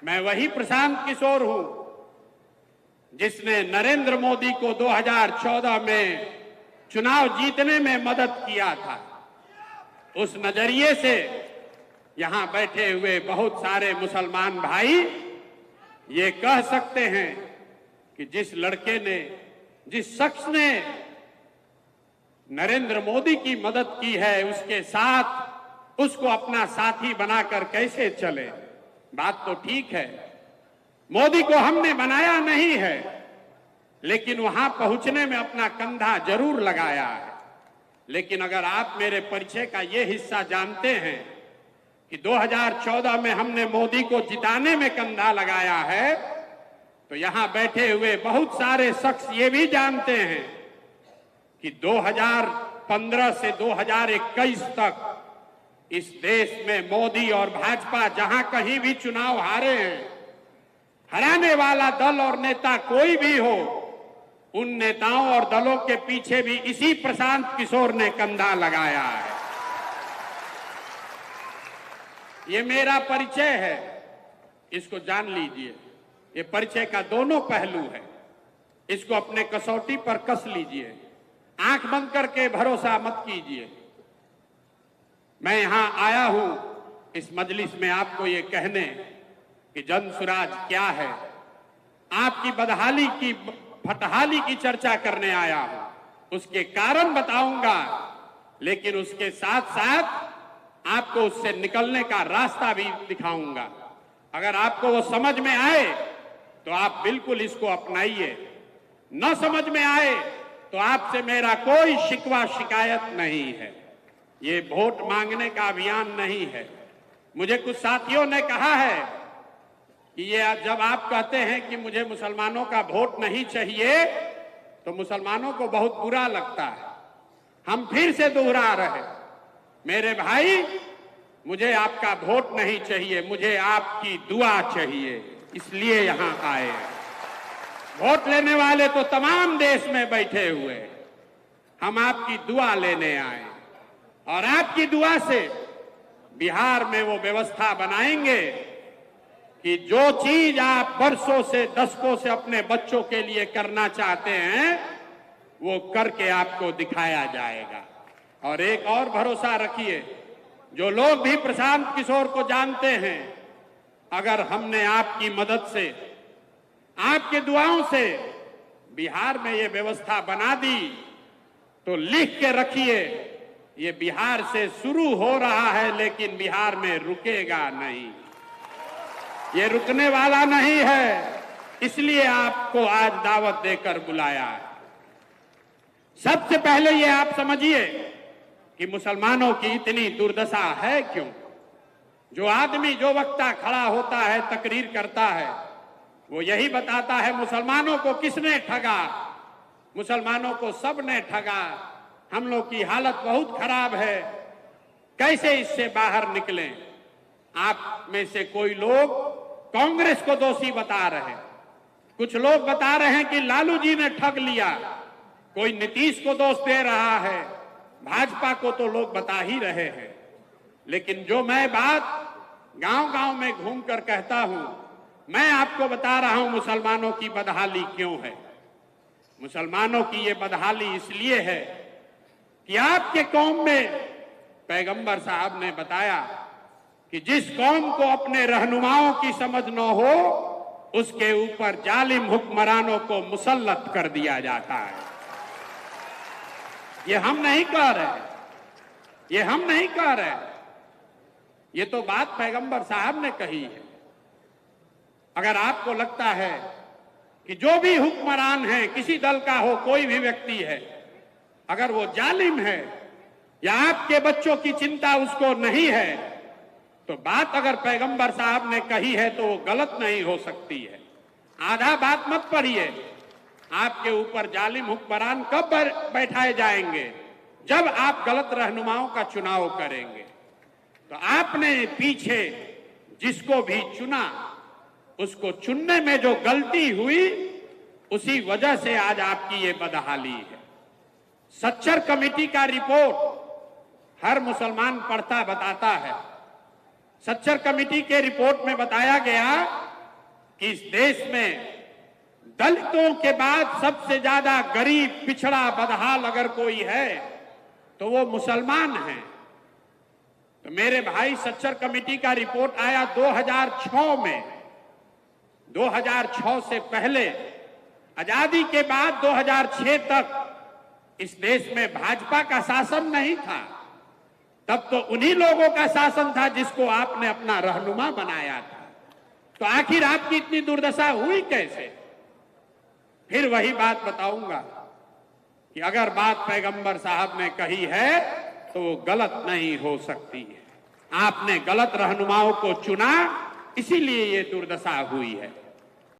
मैं वही प्रशांत किशोर हूं जिसने नरेंद्र मोदी को 2014 में चुनाव जीतने में मदद किया था। उस नजरिए से यहां बैठे हुए बहुत सारे मुसलमान भाई ये कह सकते हैं कि जिस लड़के ने, जिस शख्स ने नरेंद्र मोदी की मदद की है, उसके साथ उसको अपना साथी बनाकर कैसे चले। बात तो ठीक है, मोदी को हमने बनाया नहीं है, लेकिन वहां पहुंचने में अपना कंधा जरूर लगाया है। लेकिन अगर आप मेरे परिचय का ये हिस्सा जानते हैं कि 2014 में हमने मोदी को जिताने में कंधा लगाया है, तो यहां बैठे हुए बहुत सारे शख्स ये भी जानते हैं कि 2015 से 2021 तक इस देश में मोदी और भाजपा जहां कहीं भी चुनाव हारे हैं, हराने वाला दल और नेता कोई भी हो, उन नेताओं और दलों के पीछे भी इसी प्रशांत किशोर ने कंधा लगाया है। ये मेरा परिचय है, इसको जान लीजिए। ये परिचय का दोनों पहलू है, इसको अपने कसौटी पर कस लीजिए। आंख बंद करके भरोसा मत कीजिए। मैं यहां आया हूं इस मजलिस में आपको ये कहने कि जन सुराज क्या है, आपकी बदहाली की, फटहाली की चर्चा करने आया हूं। उसके कारण बताऊंगा, लेकिन उसके साथ साथ आपको उससे निकलने का रास्ता भी दिखाऊंगा। अगर आपको वो समझ में आए तो आप बिल्कुल इसको अपनाइए, न समझ में आए तो आपसे मेरा कोई शिकवा शिकायत नहीं है। ये वोट मांगने का अभियान नहीं है। मुझे कुछ साथियों ने कहा है कि ये जब आप कहते हैं कि मुझे मुसलमानों का वोट नहीं चाहिए, तो मुसलमानों को बहुत बुरा लगता है। हम फिर से दोहरा रहे, मेरे भाई, मुझे आपका वोट नहीं चाहिए, मुझे आपकी दुआ चाहिए, इसलिए यहां आए। वोट लेने वाले तो तमाम देश में बैठे हुए, हम आपकी दुआ लेने आए और आपकी दुआ से बिहार में वो व्यवस्था बनाएंगे कि जो चीज आप वर्षों से, दशकों से अपने बच्चों के लिए करना चाहते हैं, वो करके आपको दिखाया जाएगा। और एक और भरोसा रखिए, जो लोग भी प्रशांत किशोर को जानते हैं, अगर हमने आपकी मदद से, आपके दुआओं से बिहार में ये व्यवस्था बना दी, तो लिख के रखिए, ये बिहार से शुरू हो रहा है, लेकिन बिहार में रुकेगा नहीं। ये रुकने वाला नहीं है, इसलिए आपको आज दावत देकर बुलाया है। सबसे पहले ये आप समझिए कि मुसलमानों की इतनी दुर्दशा है क्यों। जो आदमी, जो वक्ता खड़ा होता है, तकरीर करता है, वो यही बताता है मुसलमानों को किसने ठगा, मुसलमानों को सब ने ठगा, हम लोग की हालत बहुत खराब है, कैसे इससे बाहर निकलें। आप में से कोई लोग कांग्रेस को दोषी बता रहे हैं, कुछ लोग बता रहे हैं कि लालू जी ने ठग लिया, कोई नीतीश को दोष दे रहा है, भाजपा को तो लोग बता ही रहे हैं। लेकिन जो मैं बात गांव-गांव में घूमकर कहता हूं, मैं आपको बता रहा हूं मुसलमानों की बदहाली क्यों है। मुसलमानों की ये बदहाली इसलिए है कि आपके कौम में पैगंबर साहब ने बताया कि जिस कौम को अपने रहनुमाओं की समझ न हो, उसके ऊपर जालिम हुक्मरानों को मुसल्लत कर दिया जाता है। ये हम नहीं कह रहे, ये हम नहीं कह रहे, ये तो बात पैगंबर साहब ने कही है। अगर आपको लगता है कि जो भी हुक्मरान है, किसी दल का हो, कोई भी व्यक्ति है, अगर वो जालिम है या आपके बच्चों की चिंता उसको नहीं है, तो बात अगर पैगंबर साहब ने कही है तो वो गलत नहीं हो सकती है। आधा बात मत पढ़िए। आपके ऊपर जालिम हुक्मरान कब बैठाए जाएंगे? जब आप गलत रहनुमाओं का चुनाव करेंगे। तो आपने पीछे जिसको भी चुना, उसको चुनने में जो गलती हुई, उसी वजह से आज आपकी ये बदहाली है। सच्चर कमेटी का रिपोर्ट हर मुसलमान पढ़ता बताता है। सच्चर कमेटी के रिपोर्ट में बताया गया कि इस देश में दलितों के बाद सबसे ज्यादा गरीब, पिछड़ा, बदहाल अगर कोई है तो वो मुसलमान हैं। तो मेरे भाई, सच्चर कमेटी का रिपोर्ट आया 2006 में। 2006 से पहले, आजादी के बाद 2006 तक इस देश में भाजपा का शासन नहीं था। तब तो उन्हीं लोगों का शासन था जिसको आपने अपना रहनुमा बनाया था। तो आखिर आपकी इतनी दुर्दशा हुई कैसे? फिर वही बात बताऊंगा कि अगर बात पैगंबर साहब ने कही है तो वो गलत नहीं हो सकती है। आपने गलत रहनुमाओं को चुना, इसीलिए ये दुर्दशा हुई है।